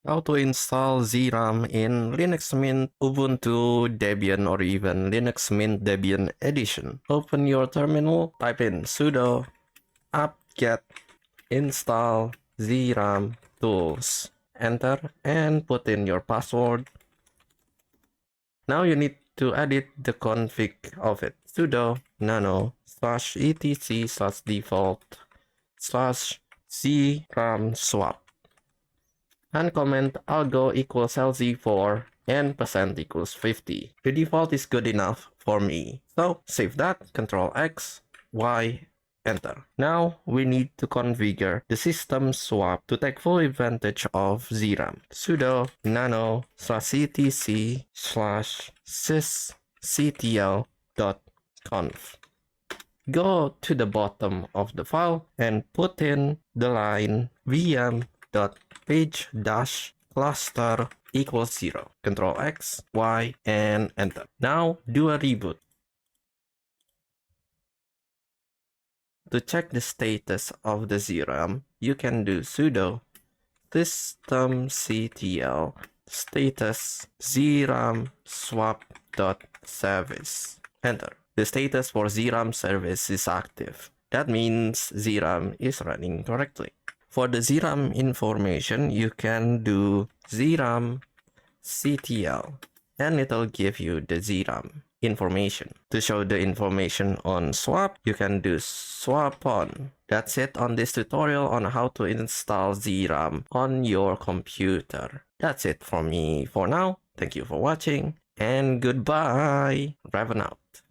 How to install ZRAM in Linux Mint, Ubuntu, Debian, or even Linux Mint Debian Edition. Open your terminal, type in sudo apt-get install ZRAM tools. Enter and put in your password. Now you need to edit the config of it. Sudo nano /etc/default/ZRAM swap. And comment algo equals LZ4 and percent equals 50. The default is good enough for me. So save that, Ctrl X, Y, enter. Now we need to configure the system swap to take full advantage of ZRAM. Sudo nano /etc/sysctl.conf. Go to the bottom of the file and put in the line vm.page-cluster equals 0. Ctrl X, Y, and enter. Now do a reboot. To check the status of the ZRAM, you can do sudo systemctl status ZRAM swap.service. Enter. The status for ZRAM service is active. That means ZRAM is running correctly. For the ZRAM information, you can do ZRAM ctl and it'll give you the ZRAM information. To show the information on swap, you can do swap on. That's it on this tutorial on how to install ZRAM on your computer. That's it from me for now. Thank you for watching and goodbye. Raven out.